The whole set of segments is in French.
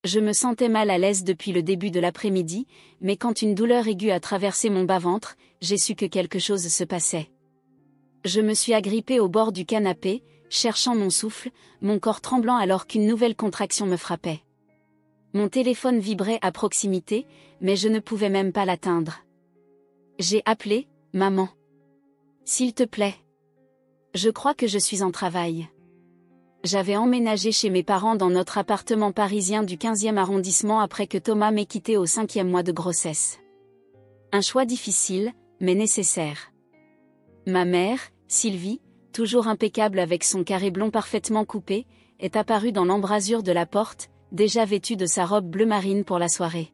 Je me sentais mal à l'aise depuis le début de l'après-midi, mais quand une douleur aiguë a traversé mon bas-ventre, j'ai su que quelque chose se passait. Je me suis agrippée au bord du canapé, cherchant mon souffle, mon corps tremblant alors qu'une nouvelle contraction me frappait. Mon téléphone vibrait à proximité, mais je ne pouvais même pas l'atteindre. J'ai appelé, « Maman. S'il te plaît. Je crois que je suis en travail. » J'avais emménagé chez mes parents dans notre appartement parisien du 15e arrondissement après que Thomas m'ait quitté au 5e mois de grossesse. Un choix difficile, mais nécessaire. Ma mère, Sylvie, toujours impeccable avec son carré blond parfaitement coupé, est apparue dans l'embrasure de la porte, déjà vêtue de sa robe bleu marine pour la soirée.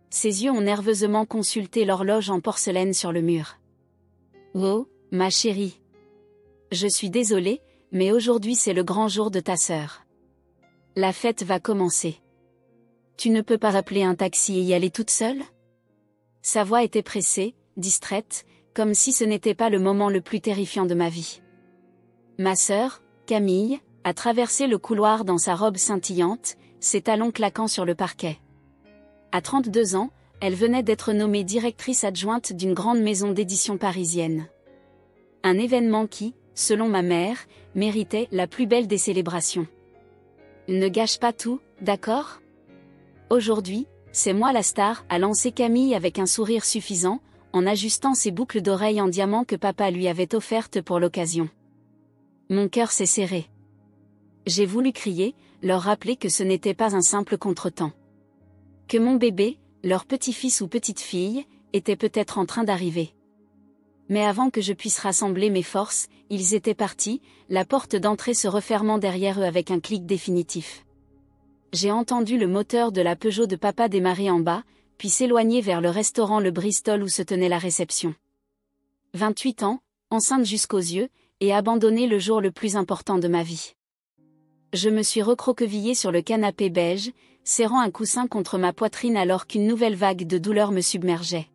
Ses yeux ont nerveusement consulté l'horloge en porcelaine sur le mur. « Oh, ma chérie. Je suis désolée, mais aujourd'hui c'est le grand jour de ta sœur. La fête va commencer. Tu ne peux pas appeler un taxi et y aller toute seule ?» Sa voix était pressée, distraite, comme si ce n'était pas le moment le plus terrifiant de ma vie. Ma sœur, Camille, a traversé le couloir dans sa robe scintillante, ses talons claquant sur le parquet. À 32 ans, elle venait d'être nommée directrice adjointe d'une grande maison d'édition parisienne. Un événement qui, selon ma mère, méritait la plus belle des célébrations. Ne gâche pas tout, d'accord ? Aujourd'hui, c'est moi la star, a lancé Camille avec un sourire suffisant, en ajustant ses boucles d'oreilles en diamant que papa lui avait offertes pour l'occasion. Mon cœur s'est serré. J'ai voulu crier, leur rappeler que ce n'était pas un simple contretemps. Que mon bébé, leur petit-fils ou petite-fille, était peut-être en train d'arriver. Mais avant que je puisse rassembler mes forces, ils étaient partis, la porte d'entrée se refermant derrière eux avec un clic définitif. J'ai entendu le moteur de la Peugeot de papa démarrer en bas, puis s'éloigner vers le restaurant Le Bristol où se tenait la réception. 28 ans, enceinte jusqu'aux yeux, et abandonnée le jour le plus important de ma vie. Je me suis recroquevillée sur le canapé beige, serrant un coussin contre ma poitrine alors qu'une nouvelle vague de douleur me submergeait.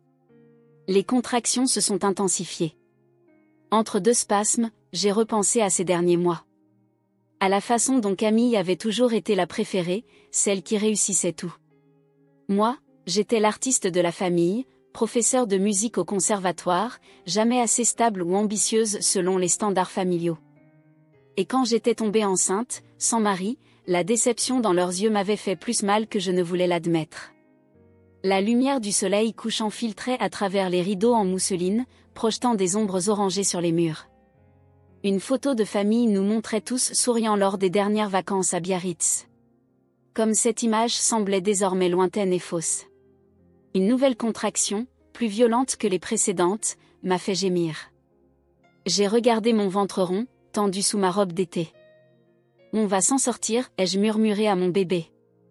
Les contractions se sont intensifiées. Entre deux spasmes, j'ai repensé à ces derniers mois. À la façon dont Camille avait toujours été la préférée, celle qui réussissait tout. Moi, j'étais l'artiste de la famille, professeure de musique au conservatoire, jamais assez stable ou ambitieuse selon les standards familiaux. Et quand j'étais tombée enceinte, sans mari, la déception dans leurs yeux m'avait fait plus mal que je ne voulais l'admettre. La lumière du soleil couchant filtrait à travers les rideaux en mousseline, projetant des ombres orangées sur les murs. Une photo de famille nous montrait tous souriant lors des dernières vacances à Biarritz. Comme cette image semblait désormais lointaine et fausse. Une nouvelle contraction, plus violente que les précédentes, m'a fait gémir. J'ai regardé mon ventre rond, tendu sous ma robe d'été. « On va s'en sortir », ai-je murmuré à mon bébé.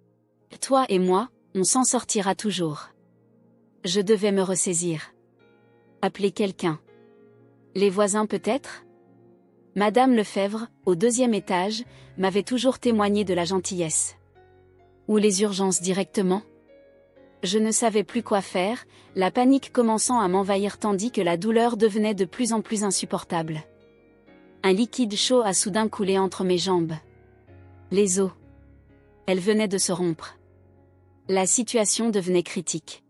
« Toi et moi, on s'en sortira toujours. » Je devais me ressaisir. Appeler quelqu'un. Les voisins peut-être ? Madame Lefebvre, au 2e étage, m'avait toujours témoigné de la gentillesse. Ou les urgences directement ? Je ne savais plus quoi faire, la panique commençant à m'envahir tandis que la douleur devenait de plus en plus insupportable. Un liquide chaud a soudain coulé entre mes jambes. Les os. Elles venaient de se rompre. La situation devenait critique.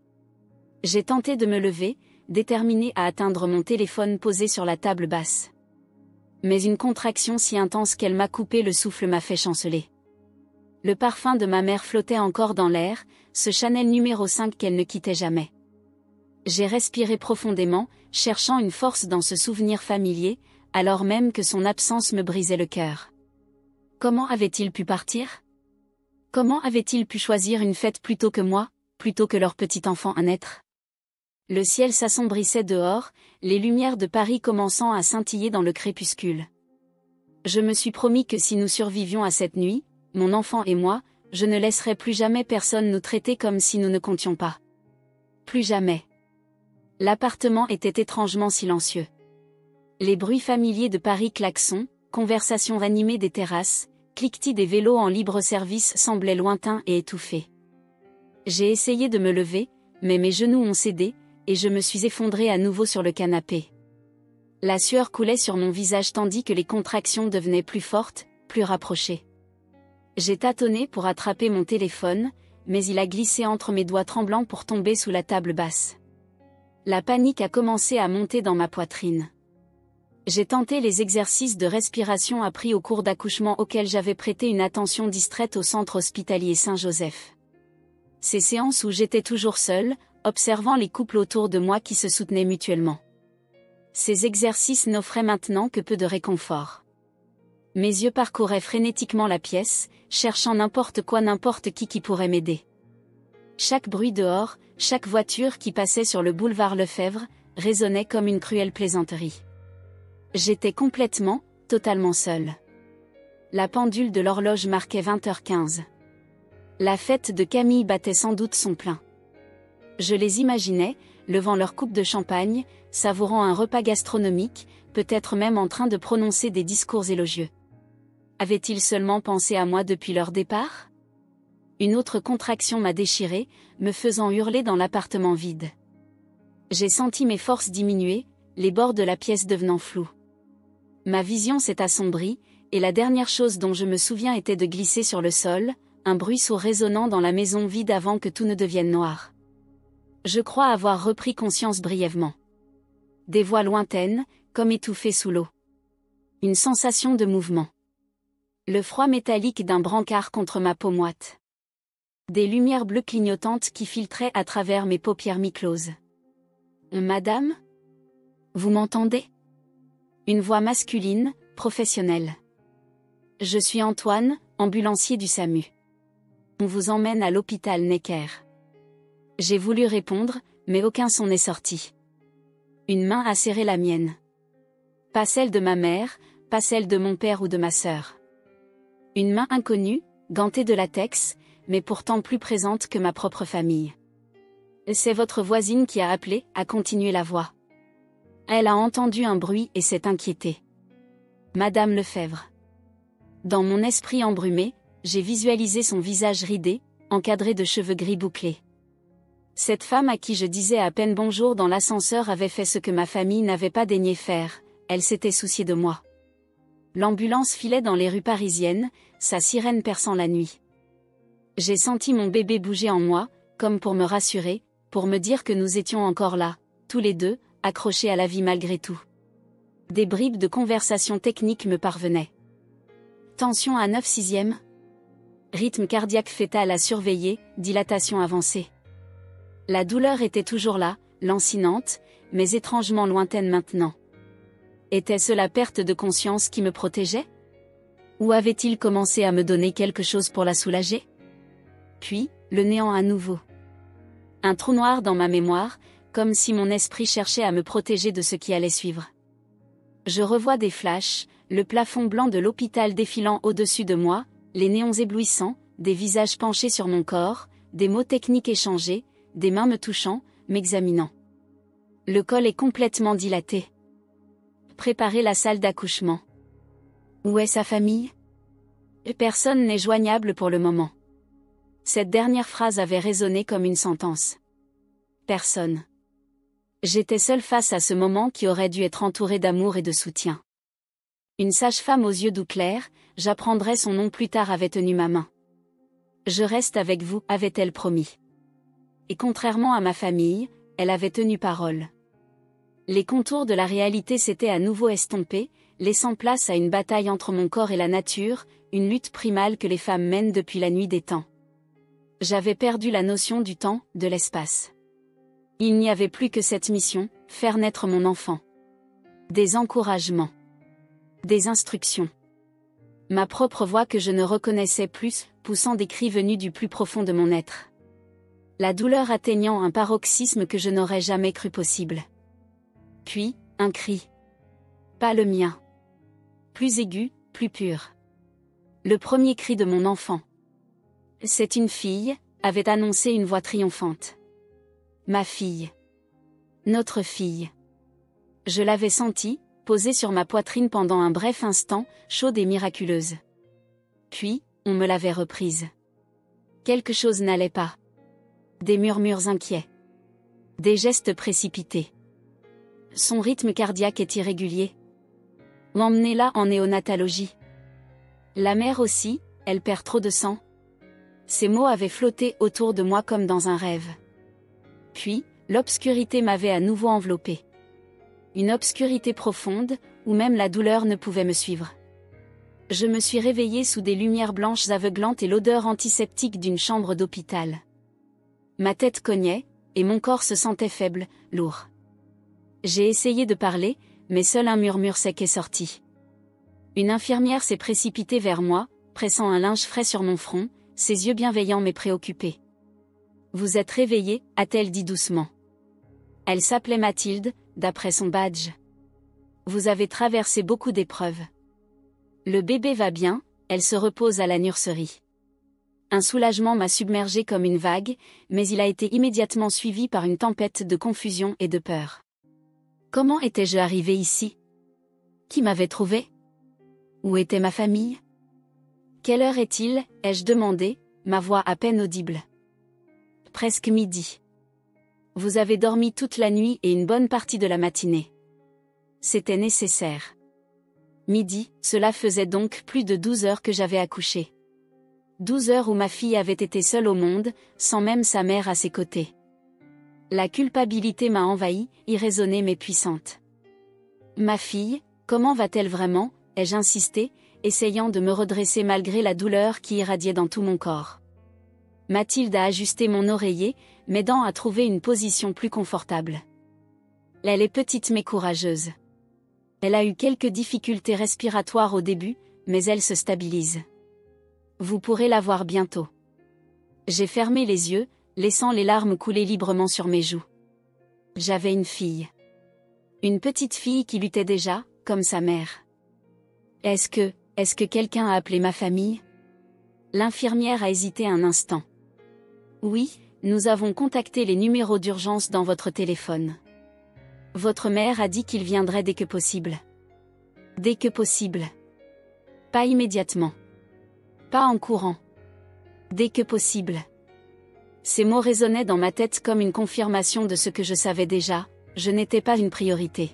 J'ai tenté de me lever, déterminée à atteindre mon téléphone posé sur la table basse. Mais une contraction si intense qu'elle m'a coupé le souffle m'a fait chanceler. Le parfum de ma mère flottait encore dans l'air, ce Chanel numéro 5 qu'elle ne quittait jamais. J'ai respiré profondément, cherchant une force dans ce souvenir familier, alors même que son absence me brisait le cœur. Comment avait-il pu partir ? Comment avait-il pu choisir une fête plutôt que moi, plutôt que leur petit enfant à naître ? Le ciel s'assombrissait dehors, les lumières de Paris commençant à scintiller dans le crépuscule. Je me suis promis que si nous survivions à cette nuit, mon enfant et moi, je ne laisserai plus jamais personne nous traiter comme si nous ne comptions pas. Plus jamais. L'appartement était étrangement silencieux. Les bruits familiers de Paris klaxons, conversations animées des terrasses, cliquetis des vélos en libre service semblaient lointains et étouffés. J'ai essayé de me lever, mais mes genoux ont cédé, et je me suis effondrée à nouveau sur le canapé. La sueur coulait sur mon visage tandis que les contractions devenaient plus fortes, plus rapprochées. J'ai tâtonné pour attraper mon téléphone, mais il a glissé entre mes doigts tremblants pour tomber sous la table basse. La panique a commencé à monter dans ma poitrine. J'ai tenté les exercices de respiration appris au cours d'accouchement auxquels j'avais prêté une attention distraite au centre hospitalier Saint-Joseph. Ces séances où j'étais toujours seule, observant les couples autour de moi qui se soutenaient mutuellement. Ces exercices n'offraient maintenant que peu de réconfort. Mes yeux parcouraient frénétiquement la pièce, cherchant n'importe quoi, n'importe qui pourrait m'aider. Chaque bruit dehors, chaque voiture qui passait sur le boulevard Lefebvre, résonnait comme une cruelle plaisanterie. J'étais complètement, totalement seule. La pendule de l'horloge marquait 20h15. La fête de Camille battait sans doute son plein. Je les imaginais, levant leur coupe de champagne, savourant un repas gastronomique, peut-être même en train de prononcer des discours élogieux. Avaient-ils seulement pensé à moi depuis leur départ ? Une autre contraction m'a déchirée, me faisant hurler dans l'appartement vide. J'ai senti mes forces diminuer, les bords de la pièce devenant flous. Ma vision s'est assombrie, et la dernière chose dont je me souviens était de glisser sur le sol, un bruit sourd résonnant dans la maison vide avant que tout ne devienne noir. Je crois avoir repris conscience brièvement. Des voix lointaines, comme étouffées sous l'eau. Une sensation de mouvement. Le froid métallique d'un brancard contre ma peau moite. Des lumières bleues clignotantes qui filtraient à travers mes paupières mi-closes. Madame ? Vous m'entendez ? Une voix masculine, professionnelle. Je suis Antoine, ambulancier du SAMU. On vous emmène à l'hôpital Necker. J'ai voulu répondre, mais aucun son n'est sorti. Une main a serré la mienne. Pas celle de ma mère, pas celle de mon père ou de ma sœur. Une main inconnue, gantée de latex, mais pourtant plus présente que ma propre famille. C'est votre voisine qui a appelé, a continué la voix. Elle a entendu un bruit et s'est inquiétée. Madame Lefebvre. Dans mon esprit embrumé, j'ai visualisé son visage ridé, encadré de cheveux gris bouclés. Cette femme à qui je disais à peine bonjour dans l'ascenseur avait fait ce que ma famille n'avait pas daigné faire, elle s'était souciée de moi. L'ambulance filait dans les rues parisiennes, sa sirène perçant la nuit. J'ai senti mon bébé bouger en moi, comme pour me rassurer, pour me dire que nous étions encore là, tous les deux, accrochés à la vie malgré tout. Des bribes de conversation technique me parvenaient. Tension à 9/6. Rythme cardiaque fœtal à surveiller, dilatation avancée. La douleur était toujours là, lancinante, mais étrangement lointaine maintenant. Était-ce la perte de conscience qui me protégeait ? Ou avait-il commencé à me donner quelque chose pour la soulager ? Puis, le néant à nouveau. Un trou noir dans ma mémoire, comme si mon esprit cherchait à me protéger de ce qui allait suivre. Je revois des flashs, le plafond blanc de l'hôpital défilant au-dessus de moi, les néons éblouissants, des visages penchés sur mon corps, des mots techniques échangés, des mains me touchant, m'examinant. Le col est complètement dilaté. Préparer la salle d'accouchement. Où est sa famille ? Personne n'est joignable pour le moment. Cette dernière phrase avait résonné comme une sentence. Personne. J'étais seule face à ce moment qui aurait dû être entouré d'amour et de soutien. Une sage-femme aux yeux doux clairs, j'apprendrai son nom plus tard, avait tenu ma main. Je reste avec vous, avait-elle promis. Et contrairement à ma famille, elle avait tenu parole. Les contours de la réalité s'étaient à nouveau estompés, laissant place à une bataille entre mon corps et la nature, une lutte primale que les femmes mènent depuis la nuit des temps. J'avais perdu la notion du temps, de l'espace. Il n'y avait plus que cette mission, faire naître mon enfant. Des encouragements. Des instructions. Ma propre voix que je ne reconnaissais plus, poussant des cris venus du plus profond de mon être. La douleur atteignant un paroxysme que je n'aurais jamais cru possible. Puis, un cri. Pas le mien. Plus aigu, plus pur. Le premier cri de mon enfant. C'est une fille, avait annoncé une voix triomphante. Ma fille. Notre fille. Je l'avais sentie, posée sur ma poitrine pendant un bref instant, chaude et miraculeuse. Puis, on me l'avait reprise. Quelque chose n'allait pas. Des murmures inquiets. Des gestes précipités. Son rythme cardiaque est irrégulier. M'emmenez-la en néonatologie. La mère aussi, Elle perd trop de sang. Ces mots avaient flotté autour de moi comme dans un rêve. Puis, l'obscurité m'avait à nouveau enveloppé. Une obscurité profonde, où même la douleur ne pouvait me suivre. Je me suis réveillée sous des lumières blanches aveuglantes et l'odeur antiseptique d'une chambre d'hôpital. Ma tête cognait, et mon corps se sentait faible, lourd. J'ai essayé de parler, mais seul un murmure sec est sorti. Une infirmière s'est précipitée vers moi, pressant un linge frais sur mon front, ses yeux bienveillants mais préoccupés. « Vous êtes réveillée » a-t-elle dit doucement. Elle s'appelait Mathilde, d'après son badge. « Vous avez traversé beaucoup d'épreuves. Le bébé va bien, elle se repose à la nurserie. » Un soulagement m'a submergé comme une vague, mais il a été immédiatement suivi par une tempête de confusion et de peur. Comment étais-je arrivée ici? Qui m'avait trouvée? Où était ma famille? Quelle heure est-il? Ai-je demandé, ma voix à peine audible. Presque midi. Vous avez dormi toute la nuit et une bonne partie de la matinée. C'était nécessaire. Midi, cela faisait donc plus de 12 heures que j'avais accouché. 12 heures où ma fille avait été seule au monde, sans même sa mère à ses côtés. La culpabilité m'a envahie, irraisonnée mais puissante. Ma fille, comment va-t-elle vraiment? Ai-je insisté, essayant de me redresser malgré la douleur qui irradiait dans tout mon corps. Mathilde a ajusté mon oreiller, m'aidant à trouver une position plus confortable. Elle est petite mais courageuse. Elle a eu quelques difficultés respiratoires au début, mais elle se stabilise. Vous pourrez la voir bientôt. J'ai fermé les yeux, laissant les larmes couler librement sur mes joues. J'avais une fille. Une petite fille qui luttait déjà, comme sa mère. Est-ce que quelqu'un a appelé ma famille? L'infirmière a hésité un instant. Oui, nous avons contacté les numéros d'urgence dans votre téléphone. Votre mère a dit qu'il viendrait dès que possible. Dès que possible. Pas immédiatement. Pas en courant. Dès que possible. Ces mots résonnaient dans ma tête comme une confirmation de ce que je savais déjà, je n'étais pas une priorité.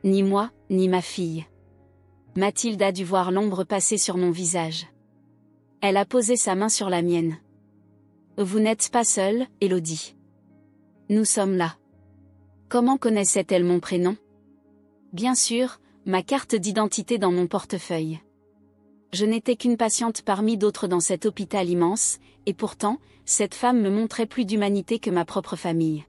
Ni moi, ni ma fille. Mathilde a dû voir l'ombre passer sur mon visage. Elle a posé sa main sur la mienne. Vous n'êtes pas seule, Élodie. Nous sommes là. Comment connaissait-elle mon prénom? Bien sûr, ma carte d'identité dans mon portefeuille. Je n'étais qu'une patiente parmi d'autres dans cet hôpital immense, et pourtant, cette femme me montrait plus d'humanité que ma propre famille.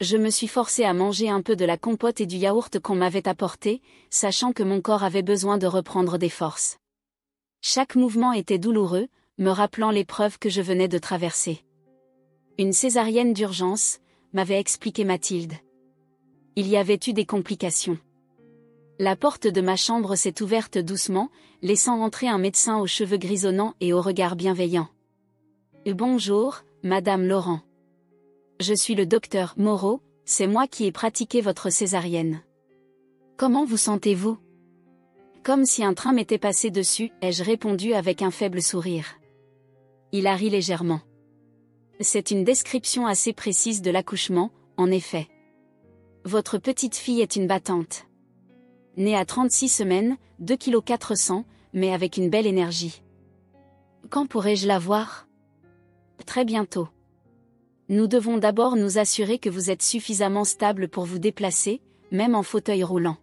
Je me suis forcée à manger un peu de la compote et du yaourt qu'on m'avait apporté, sachant que mon corps avait besoin de reprendre des forces. Chaque mouvement était douloureux, me rappelant l'épreuve que je venais de traverser. Une césarienne d'urgence, m'avait expliqué Mathilde. Il y avait eu des complications. La porte de ma chambre s'est ouverte doucement, laissant entrer un médecin aux cheveux grisonnants et au regard bienveillant. Bonjour, Madame Laurent. Je suis le docteur Moreau, c'est moi qui ai pratiqué votre césarienne. Comment vous sentez-vous? Comme si un train m'était passé dessus, ai-je répondu avec un faible sourire. Il a ri légèrement. C'est une description assez précise de l'accouchement, en effet. Votre petite fille est une battante. Née à 36 semaines, 2,4 kg, mais avec une belle énergie. Quand pourrais-je la voir? Très bientôt. Nous devons d'abord nous assurer que vous êtes suffisamment stable pour vous déplacer, même en fauteuil roulant.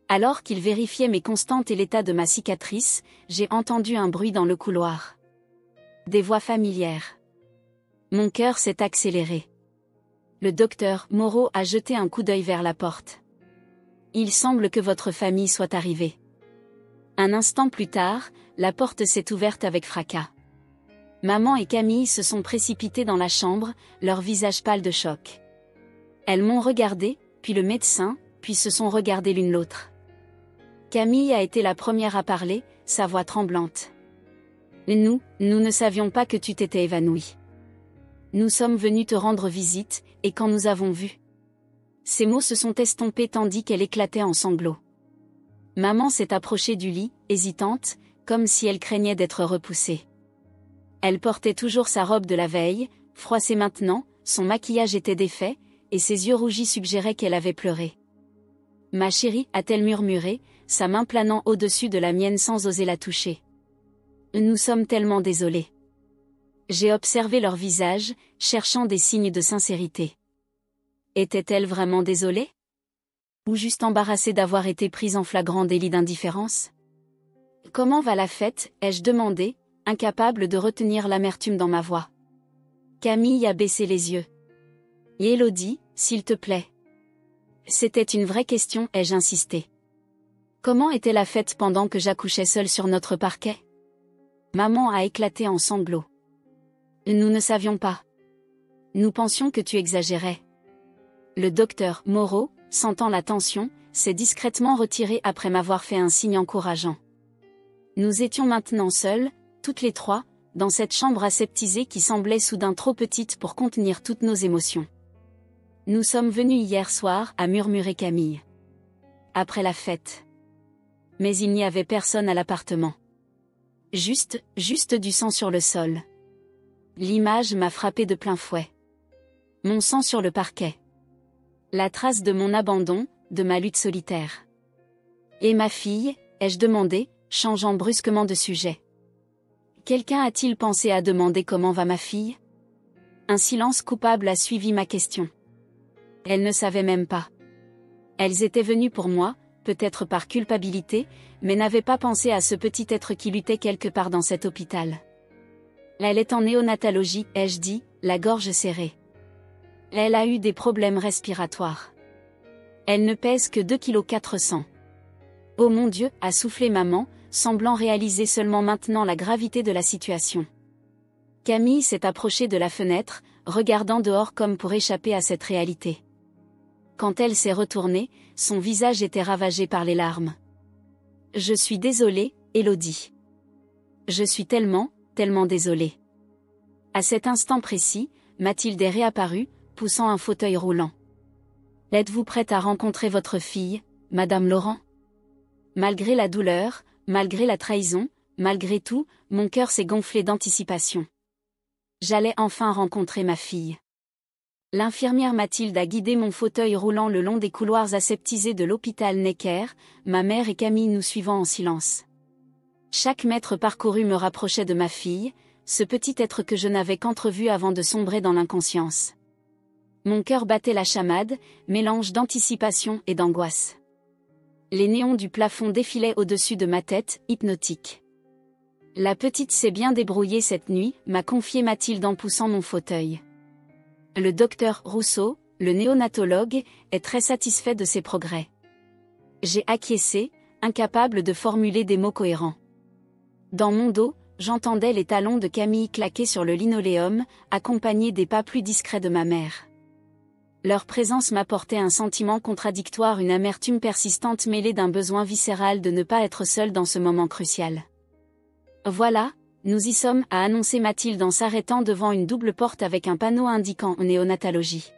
Alors qu'il vérifiait mes constantes et l'état de ma cicatrice, j'ai entendu un bruit dans le couloir. Des voix familières. Mon cœur s'est accéléré. Le docteur Moreau a jeté un coup d'œil vers la porte. Il semble que votre famille soit arrivée. Un instant plus tard, la porte s'est ouverte avec fracas. Maman et Camille se sont précipitées dans la chambre, leur visage pâle de choc. Elles m'ont regardé, puis le médecin, puis se sont regardées l'une l'autre. Camille a été la première à parler, sa voix tremblante. Nous ne savions pas que tu t'étais évanouie. Nous sommes venus te rendre visite, et quand nous avons vu. Ces mots se sont estompés tandis qu'elle éclatait en sanglots. Maman s'est approchée du lit, hésitante, comme si elle craignait d'être repoussée. Elle portait toujours sa robe de la veille, froissée maintenant, son maquillage était défait, et ses yeux rougis suggéraient qu'elle avait pleuré. « Ma chérie » a-t-elle murmuré, sa main planant au-dessus de la mienne sans oser la toucher. Nous sommes tellement désolés. J'ai observé leur visage, cherchant des signes de sincérité. Était-elle vraiment désolée? Ou juste embarrassée d'avoir été prise en flagrant délit d'indifférence? Comment va la fête, ai-je demandé, incapable de retenir l'amertume dans ma voix. Camille a baissé les yeux. Et Élodie, s'il te plaît. C'était une vraie question, ai-je insisté. Comment était la fête pendant que j'accouchais seule sur notre parquet? Maman a éclaté en sanglots. Nous ne savions pas. Nous pensions que tu exagérais. Le docteur Moreau, sentant la tension, s'est discrètement retiré après m'avoir fait un signe encourageant. Nous étions maintenant seuls, toutes les trois, dans cette chambre aseptisée qui semblait soudain trop petite pour contenir toutes nos émotions. Nous sommes venus hier soir, a murmuré Camille. Après la fête. Mais il n'y avait personne à l'appartement. Juste du sang sur le sol. L'image m'a frappé de plein fouet. Mon sang sur le parquet. La trace de mon abandon, de ma lutte solitaire. Et ma fille, ai-je demandé, changeant brusquement de sujet. Quelqu'un a-t-il pensé à demander comment va ma fille? Un silence coupable a suivi ma question. Elles ne savaient même pas. Elles étaient venues pour moi, peut-être par culpabilité, mais n'avaient pas pensé à ce petit être qui luttait quelque part dans cet hôpital. Elle est en néonatologie, ai-je dit, la gorge serrée. Elle a eu des problèmes respiratoires. Elle ne pèse que 2,4 kg. Oh mon Dieu, a soufflé maman, semblant réaliser seulement maintenant la gravité de la situation. Camille s'est approchée de la fenêtre, regardant dehors comme pour échapper à cette réalité. Quand elle s'est retournée, son visage était ravagé par les larmes. Je suis désolée, Élodie. Je suis tellement désolée. À cet instant précis, Mathilde est réapparue, poussant un fauteuil roulant. Êtes-vous prête à rencontrer votre fille, Madame Laurent? Malgré la douleur, malgré la trahison, malgré tout, mon cœur s'est gonflé d'anticipation. J'allais enfin rencontrer ma fille. L'infirmière Mathilde a guidé mon fauteuil roulant le long des couloirs aseptisés de l'hôpital Necker, ma mère et Camille nous suivant en silence. Chaque mètre parcouru me rapprochait de ma fille, ce petit être que je n'avais qu'entrevu avant de sombrer dans l'inconscience. Mon cœur battait la chamade, mélange d'anticipation et d'angoisse. Les néons du plafond défilaient au-dessus de ma tête, hypnotiques. La petite s'est bien débrouillée cette nuit, m'a confié Mathilde en poussant mon fauteuil. Le docteur Rousseau, le néonatologue, est très satisfait de ses progrès. J'ai acquiescé, incapable de formuler des mots cohérents. Dans mon dos, j'entendais les talons de Camille claquer sur le linoléum, accompagnés des pas plus discrets de ma mère. Leur présence m'apportait un sentiment contradictoire, une amertume persistante mêlée d'un besoin viscéral de ne pas être seule dans ce moment crucial. Voilà, nous y sommes, a annoncé Mathilde en s'arrêtant devant une double porte avec un panneau indiquant néonatologie.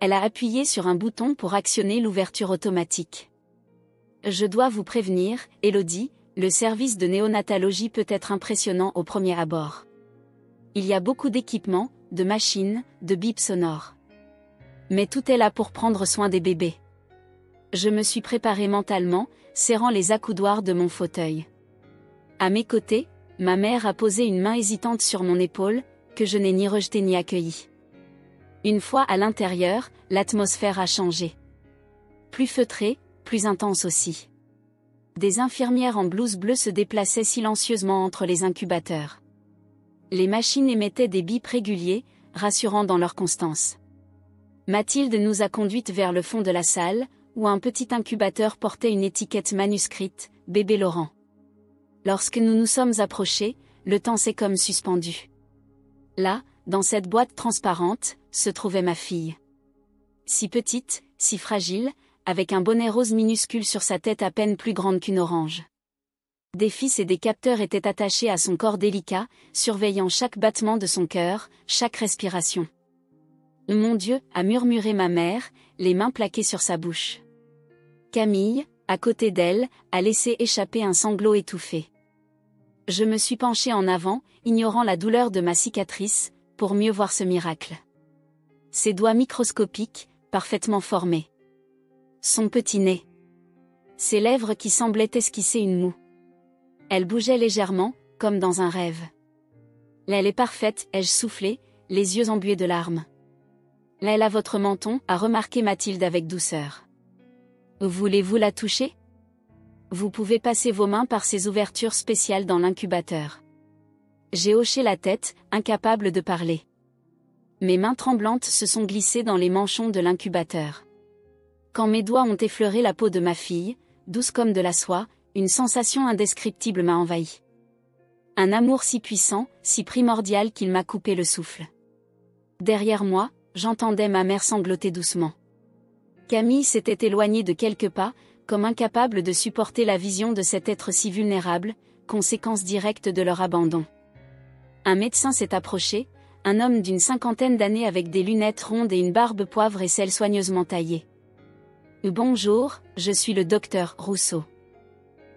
Elle a appuyé sur un bouton pour actionner l'ouverture automatique. Je dois vous prévenir, Élodie, le service de néonatologie peut être impressionnant au premier abord. Il y a beaucoup d'équipements, de machines, de bips sonores. Mais tout est là pour prendre soin des bébés. Je me suis préparée mentalement, serrant les accoudoirs de mon fauteuil. À mes côtés, ma mère a posé une main hésitante sur mon épaule, que je n'ai ni rejetée ni accueillie. Une fois à l'intérieur, l'atmosphère a changé. Plus feutrée, plus intense aussi. Des infirmières en blouse bleue se déplaçaient silencieusement entre les incubateurs. Les machines émettaient des bips réguliers, rassurants dans leur constance. Mathilde nous a conduites vers le fond de la salle, où un petit incubateur portait une étiquette manuscrite, « Bébé Laurent ». Lorsque nous nous sommes approchés, le temps s'est comme suspendu. Là, dans cette boîte transparente, se trouvait ma fille. Si petite, si fragile, avec un bonnet rose minuscule sur sa tête à peine plus grande qu'une orange. Des fils et des capteurs étaient attachés à son corps délicat, surveillant chaque battement de son cœur, chaque respiration. Mon Dieu, a murmuré ma mère, les mains plaquées sur sa bouche. Camille, à côté d'elle, a laissé échapper un sanglot étouffé. Je me suis penchée en avant, ignorant la douleur de ma cicatrice, pour mieux voir ce miracle. Ses doigts microscopiques, parfaitement formés. Son petit nez. Ses lèvres qui semblaient esquisser une moue. Elle bougeait légèrement, comme dans un rêve. Elle est parfaite, ai-je soufflé, les yeux embués de larmes. Elle a votre menton, a remarqué Mathilde avec douceur. Voulez-vous la toucher? Vous pouvez passer vos mains par ces ouvertures spéciales dans l'incubateur. J'ai hoché la tête, incapable de parler. Mes mains tremblantes se sont glissées dans les manchons de l'incubateur. Quand mes doigts ont effleuré la peau de ma fille, douce comme de la soie, une sensation indescriptible m'a envahi. Un amour si puissant, si primordial qu'il m'a coupé le souffle. Derrière moi, j'entendais ma mère sangloter doucement. Camille s'était éloignée de quelques pas, comme incapable de supporter la vision de cet être si vulnérable, conséquence directe de leur abandon. Un médecin s'est approché, un homme d'une 50aine d'années avec des lunettes rondes et une barbe poivre et celle soigneusement taillée. Bonjour, je suis le docteur Rousseau.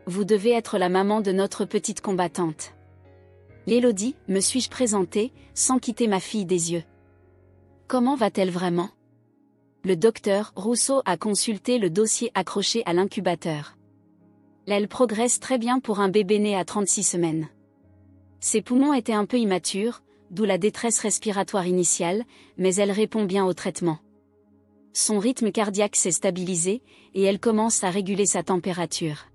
Vous devez être la maman de notre petite combattante. Élodie, me suis-je présentée, sans quitter ma fille des yeux. Comment va-t-elle vraiment? Le docteur Rousseau a consulté le dossier accroché à l'incubateur. Elle progresse très bien pour un bébé né à 36 semaines. Ses poumons étaient un peu immatures, d'où la détresse respiratoire initiale, mais elle répond bien au traitement. Son rythme cardiaque s'est stabilisé, et elle commence à réguler sa température.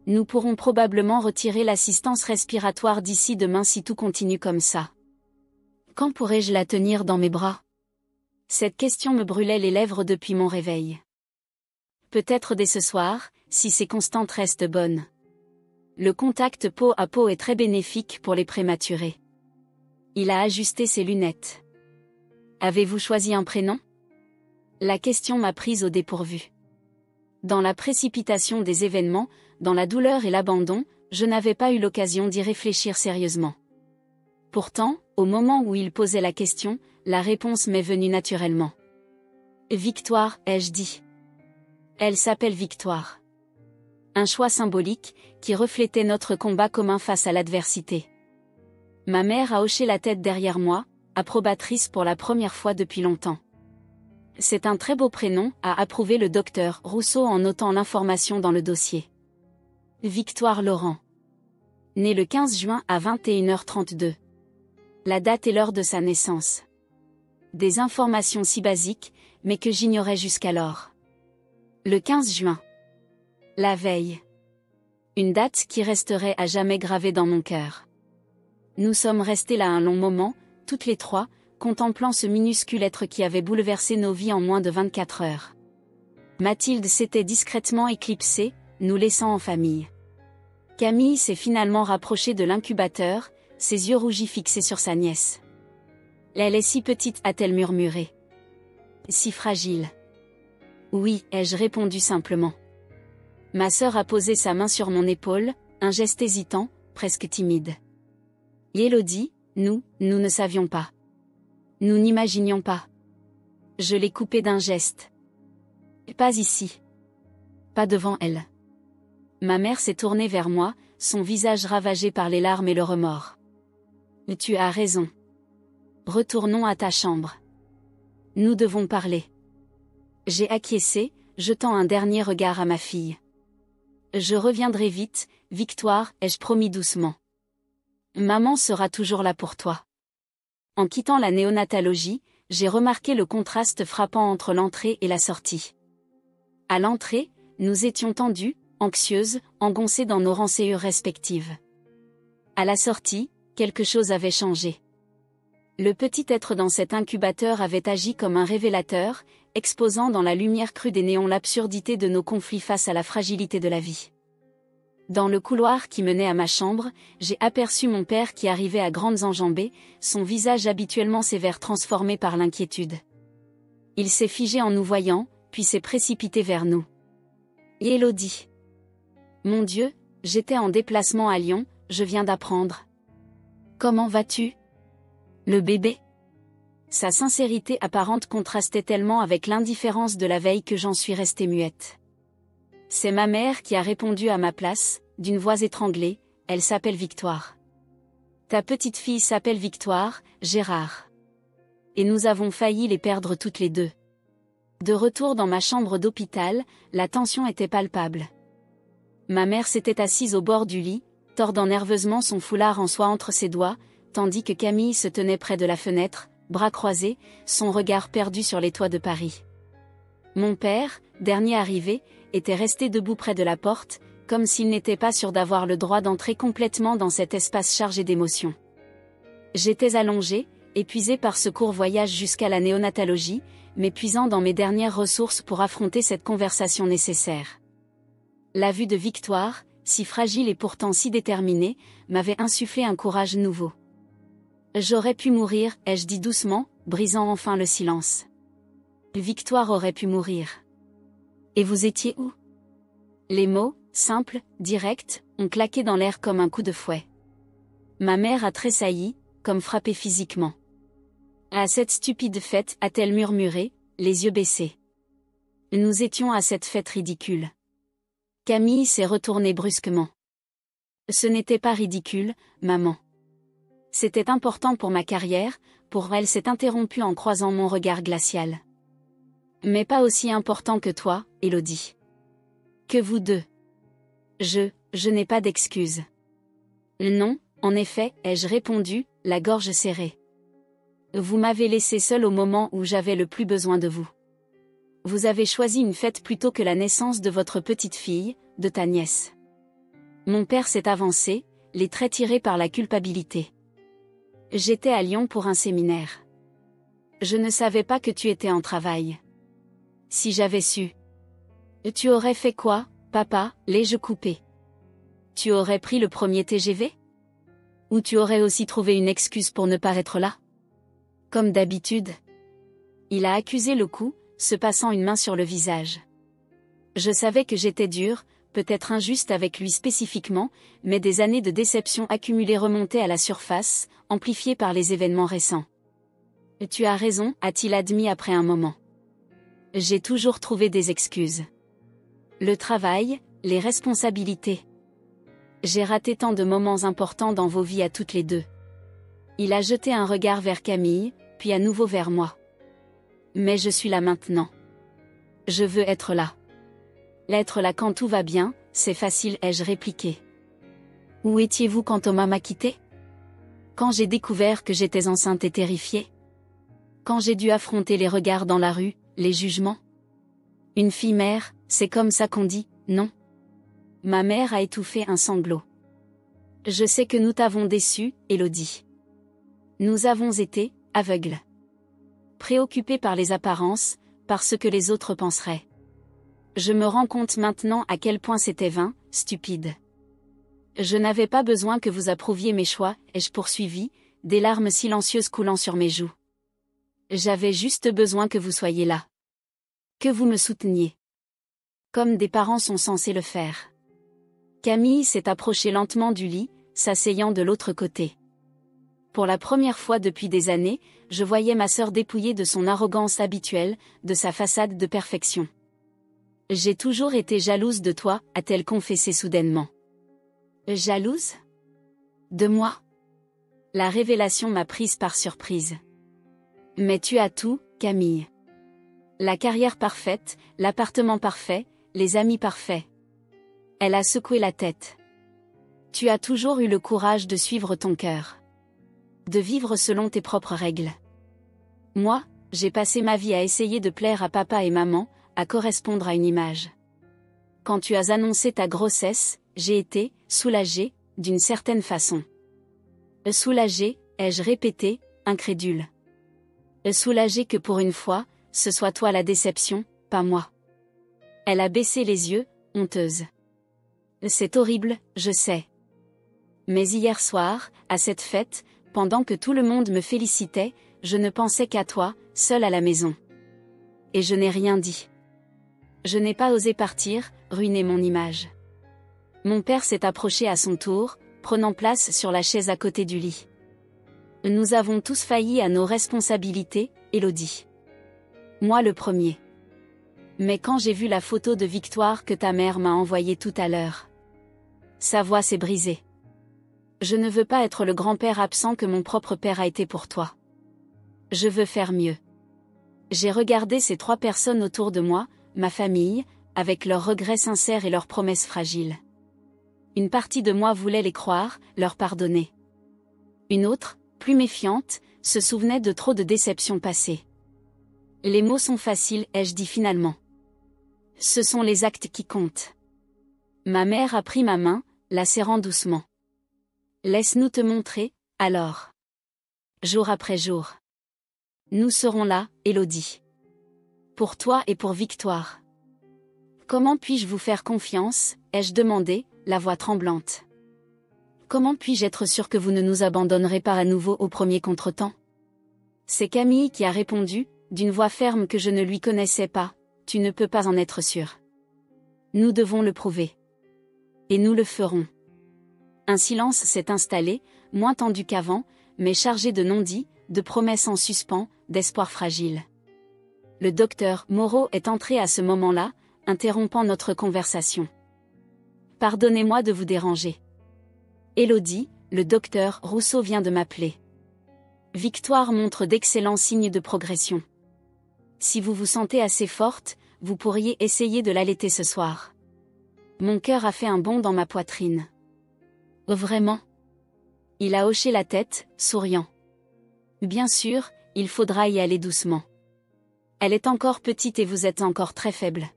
Nous pourrons probablement retirer l'assistance respiratoire d'ici demain si tout continue comme ça. Quand pourrai-je la tenir dans mes bras? Cette question me brûlait les lèvres depuis mon réveil. Peut-être dès ce soir, si ces constantes restent bonnes. Le contact peau à peau est très bénéfique pour les prématurés. Il a ajusté ses lunettes. Avez-vous choisi un prénom? La question m'a prise au dépourvu. Dans la précipitation des événements, dans la douleur et l'abandon, je n'avais pas eu l'occasion d'y réfléchir sérieusement. Pourtant, au moment où il posait la question, la réponse m'est venue naturellement. Victoire, ai-je dit. Elle s'appelle Victoire. Un choix symbolique, qui reflétait notre combat commun face à l'adversité. Ma mère a hoché la tête derrière moi, approbatrice pour la première fois depuis longtemps. C'est un très beau prénom, a approuvé le docteur Rousseau en notant l'information dans le dossier. Victoire Laurent. Née le 15 juin à 21h32. La date et l'heure de sa naissance. Des informations si basiques, mais que j'ignorais jusqu'alors. Le 15 juin. La veille. Une date qui resterait à jamais gravée dans mon cœur. Nous sommes restés là un long moment, toutes les trois, contemplant ce minuscule être qui avait bouleversé nos vies en moins de 24 heures. Mathilde s'était discrètement éclipsée, nous laissant en famille. Camille s'est finalement rapprochée de l'incubateur, ses yeux rougis fixés sur sa nièce. Elle est si petite, a-t-elle murmuré. Si fragile. Oui, ai-je répondu simplement. Ma sœur a posé sa main sur mon épaule, un geste hésitant, presque timide. Élodie, nous ne savions pas. Nous n'imaginions pas. Je l'ai coupée d'un geste. Pas ici. Pas devant elle. Ma mère s'est tournée vers moi, son visage ravagé par les larmes et le remords. Tu as raison. Retournons à ta chambre. Nous devons parler. J'ai acquiescé, jetant un dernier regard à ma fille. Je reviendrai vite, Victoire, ai-je promis doucement. Maman sera toujours là pour toi. En quittant la néonatologie, j'ai remarqué le contraste frappant entre l'entrée et la sortie. À l'entrée, nous étions tendues, anxieuses, engoncées dans nos rançayures respectives. À la sortie, quelque chose avait changé. Le petit être dans cet incubateur avait agi comme un révélateur, exposant dans la lumière crue des néons l'absurdité de nos conflits face à la fragilité de la vie. Dans le couloir qui menait à ma chambre, j'ai aperçu mon père qui arrivait à grandes enjambées, son visage habituellement sévère transformé par l'inquiétude. Il s'est figé en nous voyant, puis s'est précipité vers nous. Élodie. Mon Dieu, j'étais en déplacement à Lyon, je viens d'apprendre. Comment vas-tu? Le bébé? Sa sincérité apparente contrastait tellement avec l'indifférence de la veille que j'en suis restée muette. C'est ma mère qui a répondu à ma place, d'une voix étranglée, elle s'appelle Victoire. Ta petite fille s'appelle Victoire, Gérard. Et nous avons failli les perdre toutes les deux. De retour dans ma chambre d'hôpital, la tension était palpable. Ma mère s'était assise au bord du lit, tordant nerveusement son foulard en soie entre ses doigts, tandis que Camille se tenait près de la fenêtre, bras croisés, son regard perdu sur les toits de Paris. Mon père, dernier arrivé, était resté debout près de la porte, comme s'il n'était pas sûr d'avoir le droit d'entrer complètement dans cet espace chargé d'émotions. J'étais allongé, épuisé par ce court voyage jusqu'à la néonatologie, m'épuisant dans mes dernières ressources pour affronter cette conversation nécessaire. La vue de Victoire, si fragile et pourtant si déterminée, m'avait insufflé un courage nouveau. J'aurais pu mourir, ai-je dit doucement, brisant enfin le silence. Victoire aurait pu mourir. Et vous étiez où? Les mots, simples, directs, ont claqué dans l'air comme un coup de fouet. Ma mère a tressailli, comme frappée physiquement. À cette stupide fête, a-t-elle murmuré, les yeux baissés. Nous étions à cette fête ridicule. Camille s'est retournée brusquement. Ce n'était pas ridicule, maman. C'était important pour ma carrière, pour elle s'est interrompue en croisant mon regard glacial. Mais pas aussi important que toi, Élodie. Que vous deux. Je n'ai pas d'excuses. Non, en effet, ai-je répondu, la gorge serrée. Vous m'avez laissé seule au moment où j'avais le plus besoin de vous. Vous avez choisi une fête plutôt que la naissance de votre petite fille, de ta nièce. Mon père s'est avancé, les traits tirés par la culpabilité. J'étais à Lyon pour un séminaire. Je ne savais pas que tu étais en travail. Si j'avais su. Tu aurais fait quoi, papa, l'ai-je coupé? Tu aurais pris le premier TGV? Ou tu aurais aussi trouvé une excuse pour ne pas être là? Comme d'habitude. Il a accusé le coup, se passant une main sur le visage. Je savais que j'étais dur, peut-être injuste avec lui spécifiquement, mais des années de déception accumulées remontaient à la surface, amplifiées par les événements récents. Tu as raison, a-t-il admis après un moment. J'ai toujours trouvé des excuses. Le travail, les responsabilités. J'ai raté tant de moments importants dans vos vies à toutes les deux. Il a jeté un regard vers Camille, puis à nouveau vers moi. Mais je suis là maintenant. Je veux être là. L'être là quand tout va bien, c'est facile, ai-je répliqué. Où étiez-vous quand Thomas m'a quitté? Quand j'ai découvert que j'étais enceinte et terrifiée? Quand j'ai dû affronter les regards dans la rue, les jugements? Une fille mère, c'est comme ça qu'on dit, non? Ma mère a étouffé un sanglot. Je sais que nous t'avons déçu, Élodie. Nous avons été aveugles. Préoccupés par les apparences, par ce que les autres penseraient. Je me rends compte maintenant à quel point c'était vain, stupide. Je n'avais pas besoin que vous approuviez mes choix, ai-je poursuivi, des larmes silencieuses coulant sur mes joues. J'avais juste besoin que vous soyez là. Que vous me souteniez. Comme des parents sont censés le faire. Camille s'est approchée lentement du lit, s'asseyant de l'autre côté. Pour la première fois depuis des années, je voyais ma sœur dépouillée de son arrogance habituelle, de sa façade de perfection. J'ai toujours été jalouse de toi, a-t-elle confessé soudainement. Jalouse? De moi? La révélation m'a prise par surprise. Mais tu as tout, Camille. La carrière parfaite, l'appartement parfait, les amis parfaits. Elle a secoué la tête. Tu as toujours eu le courage de suivre ton cœur. De vivre selon tes propres règles. Moi, j'ai passé ma vie à essayer de plaire à papa et maman, à correspondre à une image. Quand tu as annoncé ta grossesse, j'ai été soulagée, d'une certaine façon. Soulagée, ai-je répété, incrédule. Soulagée que pour une fois, ce soit toi la déception, pas moi. Elle a baissé les yeux, honteuse. C'est horrible, je sais. Mais hier soir, à cette fête, pendant que tout le monde me félicitait, je ne pensais qu'à toi, seule à la maison. Et je n'ai rien dit. Je n'ai pas osé partir, ruiner mon image. Mon père s'est approché à son tour, prenant place sur la chaise à côté du lit. Nous avons tous failli à nos responsabilités, Élodie. Moi le premier. Mais quand j'ai vu la photo de Victoire que ta mère m'a envoyée tout à l'heure, sa voix s'est brisée. Je ne veux pas être le grand-père absent que mon propre père a été pour toi. Je veux faire mieux. J'ai regardé ces trois personnes autour de moi, ma famille, avec leurs regrets sincères et leurs promesses fragiles. Une partie de moi voulait les croire, leur pardonner. Une autre, plus méfiante, se souvenait de trop de déceptions passées. Les mots sont faciles, ai-je dit finalement. Ce sont les actes qui comptent. Ma mère a pris ma main, la serrant doucement. Laisse-nous te montrer, alors. Jour après jour. Nous serons là, Élodie. Pour toi et pour Victoire. Comment puis-je vous faire confiance, ai-je demandé, la voix tremblante. Comment puis-je être sûr que vous ne nous abandonnerez pas à nouveau au premier contretemps? C'est Camille qui a répondu, d'une voix ferme que je ne lui connaissais pas, tu ne peux pas en être sûr. Nous devons le prouver. Et nous le ferons. Un silence s'est installé, moins tendu qu'avant, mais chargé de non-dits, de promesses en suspens, d'espoirs fragiles. Le docteur Moreau est entré à ce moment-là, interrompant notre conversation. Pardonnez-moi de vous déranger. Élodie, le docteur Rousseau vient de m'appeler. Victoire montre d'excellents signes de progression. Si vous vous sentez assez forte, vous pourriez essayer de l'allaiter ce soir. Mon cœur a fait un bond dans ma poitrine. Oh, vraiment? Il a hoché la tête, souriant. Bien sûr, il faudra y aller doucement. Elle est encore petite et vous êtes encore très faible.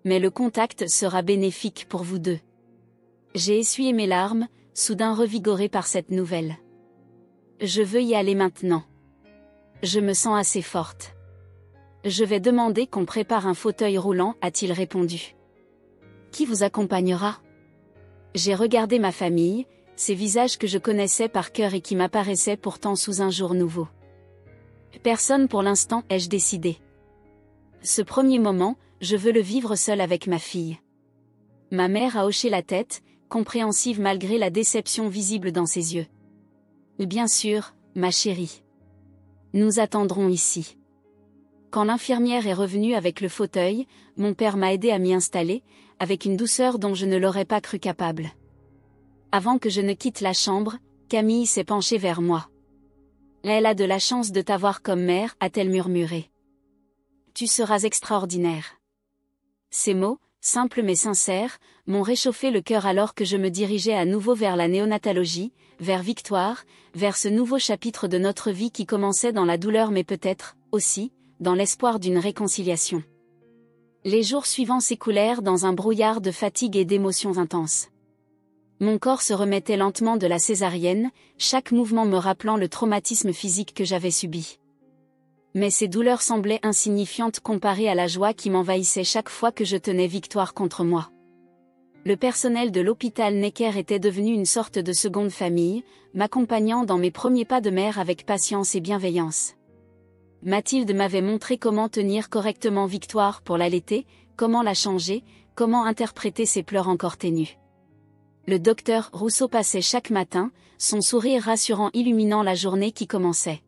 Mais le contact sera bénéfique pour vous deux. J'ai essuyé mes larmes, soudain revigorée par cette nouvelle. Je veux y aller maintenant. Je me sens assez forte. Je vais demander qu'on prépare un fauteuil roulant, a-t-il répondu. Qui vous accompagnera? J'ai regardé ma famille, ces visages que je connaissais par cœur et qui m'apparaissaient pourtant sous un jour nouveau. Personne pour l'instant, ai-je décidé. Ce premier moment, je veux le vivre seul avec ma fille. Ma mère a hoché la tête, compréhensive malgré la déception visible dans ses yeux. Bien sûr, ma chérie. Nous attendrons ici. Quand l'infirmière est revenue avec le fauteuil, mon père m'a aidé à m'y installer, avec une douceur dont je ne l'aurais pas cru capable. Avant que je ne quitte la chambre, Camille s'est penchée vers moi. Elle a de la chance de t'avoir comme mère, a-t-elle murmuré. Tu seras extraordinaire. Ces mots, simples mais sincères, m'ont réchauffé le cœur alors que je me dirigeais à nouveau vers la néonatologie, vers Victoire, vers ce nouveau chapitre de notre vie qui commençait dans la douleur mais peut-être, aussi, dans l'espoir d'une réconciliation. Les jours suivants s'écoulèrent dans un brouillard de fatigue et d'émotions intenses. Mon corps se remettait lentement de la césarienne, chaque mouvement me rappelant le traumatisme physique que j'avais subi. Mais ces douleurs semblaient insignifiantes comparées à la joie qui m'envahissait chaque fois que je tenais Victoire contre moi. Le personnel de l'hôpital Necker était devenu une sorte de seconde famille, m'accompagnant dans mes premiers pas de mère avec patience et bienveillance. Mathilde m'avait montré comment tenir correctement Victoire pour l'allaiter, comment la changer, comment interpréter ses pleurs encore ténus. Le docteur Rousseau passait chaque matin, son sourire rassurant illuminant la journée qui commençait.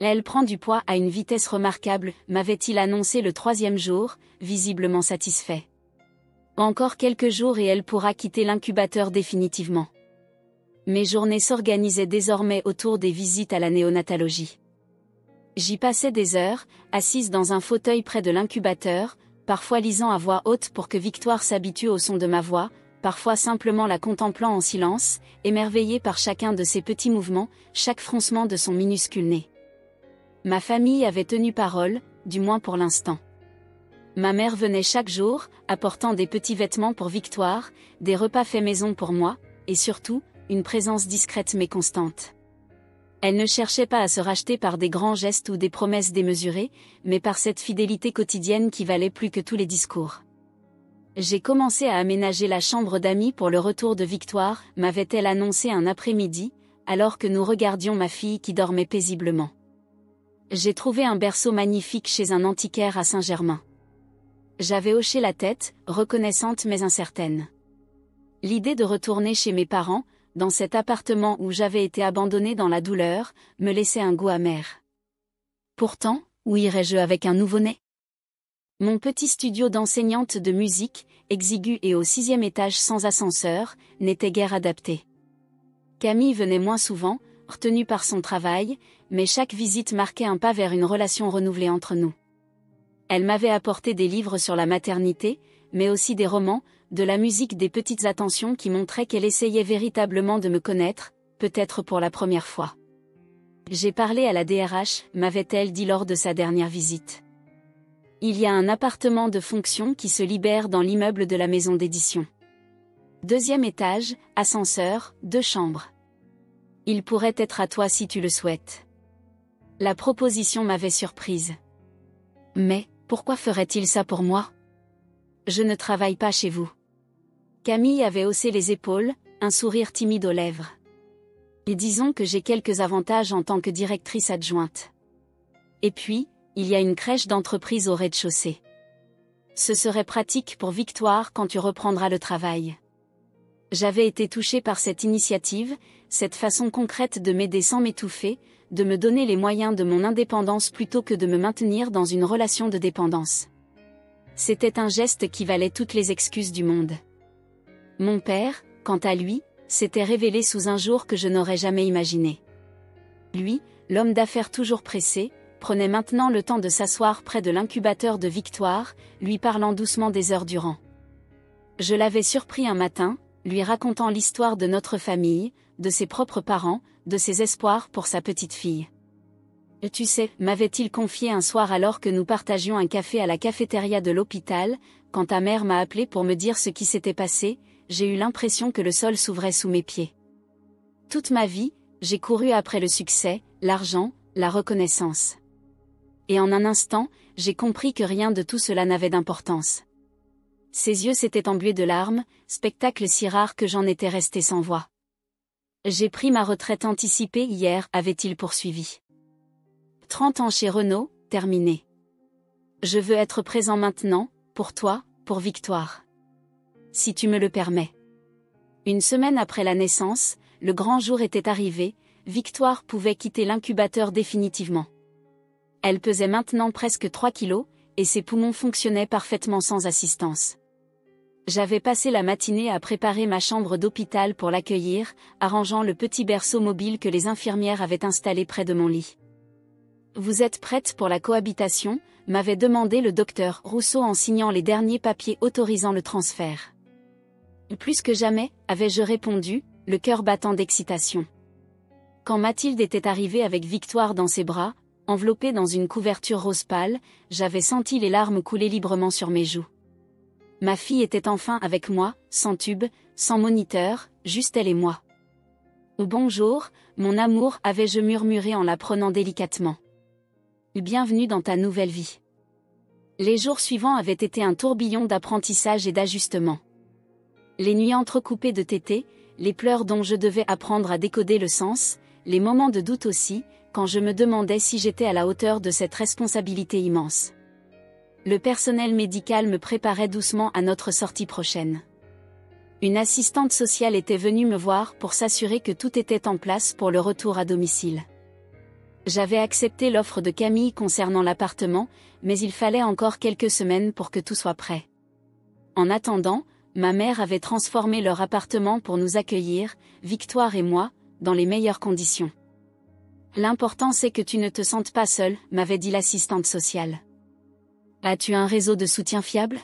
Elle prend du poids à une vitesse remarquable, m'avait-il annoncé le 3e jour, visiblement satisfait. Encore quelques jours et elle pourra quitter l'incubateur définitivement. Mes journées s'organisaient désormais autour des visites à la néonatologie. J'y passais des heures, assise dans un fauteuil près de l'incubateur, parfois lisant à voix haute pour que Victoire s'habitue au son de ma voix, parfois simplement la contemplant en silence, émerveillée par chacun de ses petits mouvements, chaque froncement de son minuscule nez. Ma famille avait tenu parole, du moins pour l'instant. Ma mère venait chaque jour, apportant des petits vêtements pour Victoire, des repas faits maison pour moi, et surtout, une présence discrète mais constante. Elle ne cherchait pas à se racheter par des grands gestes ou des promesses démesurées, mais par cette fidélité quotidienne qui valait plus que tous les discours. J'ai commencé à aménager la chambre d'amis pour le retour de Victoire, m'avait-elle annoncé un après-midi, alors que nous regardions ma fille qui dormait paisiblement. J'ai trouvé un berceau magnifique chez un antiquaire à Saint-Germain. J'avais hoché la tête, reconnaissante mais incertaine. L'idée de retourner chez mes parents, dans cet appartement où j'avais été abandonnée dans la douleur, me laissait un goût amer. Pourtant, où irais-je avec un nouveau-né? Mon petit studio d'enseignante de musique, exigu et au 6e étage sans ascenseur, n'était guère adapté. Camille venait moins souvent, retenue par son travail, mais chaque visite marquait un pas vers une relation renouvelée entre nous. Elle m'avait apporté des livres sur la maternité, mais aussi des romans, de la musique, des petites attentions qui montraient qu'elle essayait véritablement de me connaître, peut-être pour la première fois. J'ai parlé à la DRH, m'avait-elle dit lors de sa dernière visite. Il y a un appartement de fonction qui se libère dans l'immeuble de la maison d'édition. 2e étage, ascenseur, 2 chambres. Il pourrait être à toi si tu le souhaites. La proposition m'avait surprise. Mais, pourquoi ferait-il ça pour moi? Je ne travaille pas chez vous. Camille avait haussé les épaules, un sourire timide aux lèvres. Et disons que j'ai quelques avantages en tant que directrice adjointe. Et puis, il y a une crèche d'entreprise au rez-de-chaussée. Ce serait pratique pour Victoire quand tu reprendras le travail. J'avais été touchée par cette initiative, cette façon concrète de m'aider sans m'étouffer, de me donner les moyens de mon indépendance plutôt que de me maintenir dans une relation de dépendance. C'était un geste qui valait toutes les excuses du monde. Mon père, quant à lui, s'était révélé sous un jour que je n'aurais jamais imaginé. Lui, l'homme d'affaires toujours pressé, prenait maintenant le temps de s'asseoir près de l'incubateur de Victoire, lui parlant doucement des heures durant. Je l'avais surpris un matin, lui racontant l'histoire de notre famille, de ses propres parents, de ses espoirs pour sa petite fille. « Tu sais » m'avait-il confié un soir alors que nous partagions un café à la cafétéria de l'hôpital, quand ta mère m'a appelé pour me dire ce qui s'était passé, j'ai eu l'impression que le sol s'ouvrait sous mes pieds. Toute ma vie, j'ai couru après le succès, l'argent, la reconnaissance. Et en un instant, j'ai compris que rien de tout cela n'avait d'importance. Ses yeux s'étaient embués de larmes, spectacle si rare que j'en étais resté sans voix. J'ai pris ma retraite anticipée hier, avait-il poursuivi. 30 ans chez Renault, terminé. Je veux être présent maintenant, pour toi, pour Victoire. Si tu me le permets. Une semaine après la naissance, le grand jour était arrivé, Victoire pouvait quitter l'incubateur définitivement. Elle pesait maintenant presque 3 kilos, et ses poumons fonctionnaient parfaitement sans assistance. J'avais passé la matinée à préparer ma chambre d'hôpital pour l'accueillir, arrangeant le petit berceau mobile que les infirmières avaient installé près de mon lit. « Vous êtes prête pour la cohabitation ?» m'avait demandé le docteur Rousseau en signant les derniers papiers autorisant le transfert. Plus que jamais, avais-je répondu, le cœur battant d'excitation. Quand Mathilde était arrivée avec Victoire dans ses bras, enveloppée dans une couverture rose pâle, j'avais senti les larmes couler librement sur mes joues. Ma fille était enfin avec moi, sans tube, sans moniteur, juste elle et moi. « Bonjour, mon amour » avais-je murmuré en la prenant délicatement. « Bienvenue dans ta nouvelle vie. » Les jours suivants avaient été un tourbillon d'apprentissage et d'ajustement. Les nuits entrecoupées de tétés, les pleurs dont je devais apprendre à décoder le sens, les moments de doute aussi, quand je me demandais si j'étais à la hauteur de cette responsabilité immense. Le personnel médical me préparait doucement à notre sortie prochaine. Une assistante sociale était venue me voir pour s'assurer que tout était en place pour le retour à domicile. J'avais accepté l'offre de Camille concernant l'appartement, mais il fallait encore quelques semaines pour que tout soit prêt. En attendant, ma mère avait transformé leur appartement pour nous accueillir, Victoire et moi, dans les meilleures conditions. « L'important c'est que tu ne te sentes pas seule » m'avait dit l'assistante sociale. « As-tu un réseau de soutien fiable ?»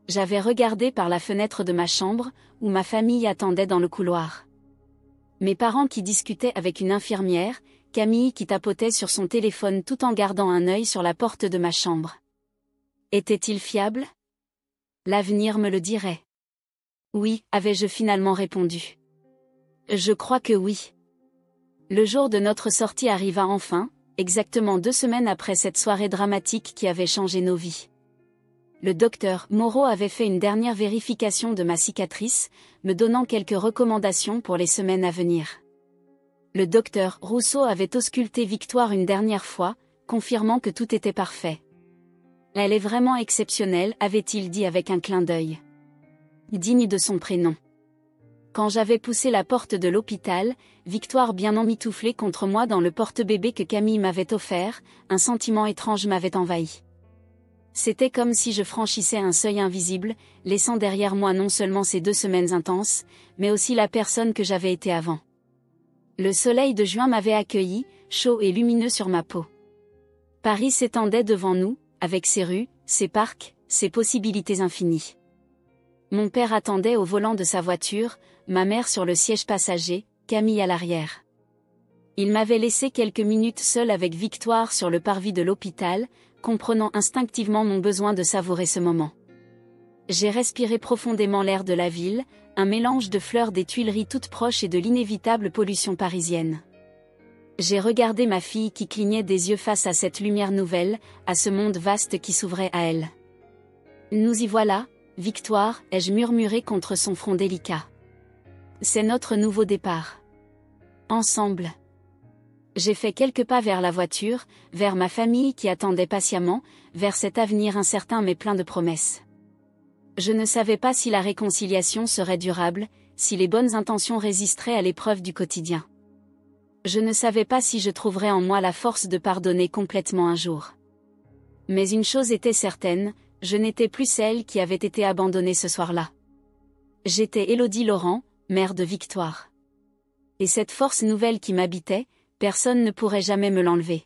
J'avais regardé par la fenêtre de ma chambre, où ma famille attendait dans le couloir. Mes parents qui discutaient avec une infirmière, Camille qui tapotait sur son téléphone tout en gardant un œil sur la porte de ma chambre. Était-il fiable ? L'avenir me le dirait. Oui, avais-je finalement répondu. Je crois que oui. Le jour de notre sortie arriva enfin, exactement 2 semaines après cette soirée dramatique qui avait changé nos vies. Le docteur Moreau avait fait une dernière vérification de ma cicatrice, me donnant quelques recommandations pour les semaines à venir. Le docteur Rousseau avait ausculté Victoire une dernière fois, confirmant que tout était parfait. « Elle est vraiment exceptionnelle » avait-il dit avec un clin d'œil. Digne de son prénom. Quand j'avais poussé la porte de l'hôpital, Victoire bien emmitouflée contre moi dans le porte-bébé que Camille m'avait offert, un sentiment étrange m'avait envahi. C'était comme si je franchissais un seuil invisible, laissant derrière moi non seulement ces 2 semaines intenses, mais aussi la personne que j'avais été avant. Le soleil de juin m'avait accueilli, chaud et lumineux sur ma peau. Paris s'étendait devant nous, avec ses rues, ses parcs, ses possibilités infinies. Mon père attendait au volant de sa voiture, ma mère sur le siège passager, Camille à l'arrière. Il m'avait laissé quelques minutes seule avec Victoire sur le parvis de l'hôpital, comprenant instinctivement mon besoin de savourer ce moment. J'ai respiré profondément l'air de la ville, un mélange de fleurs des Tuileries toutes proches et de l'inévitable pollution parisienne. J'ai regardé ma fille qui clignait des yeux face à cette lumière nouvelle, à ce monde vaste qui s'ouvrait à elle. Nous y voilà, Victoire, ai-je murmuré contre son front délicat. C'est notre nouveau départ. Ensemble. J'ai fait quelques pas vers la voiture, vers ma famille qui attendait patiemment, vers cet avenir incertain mais plein de promesses. Je ne savais pas si la réconciliation serait durable, si les bonnes intentions résisteraient à l'épreuve du quotidien. Je ne savais pas si je trouverais en moi la force de pardonner complètement un jour. Mais une chose était certaine, je n'étais plus celle qui avait été abandonnée ce soir-là. J'étais Élodie Laurent, mère de Victoire. Et cette force nouvelle qui m'habitait, personne ne pourrait jamais me l'enlever.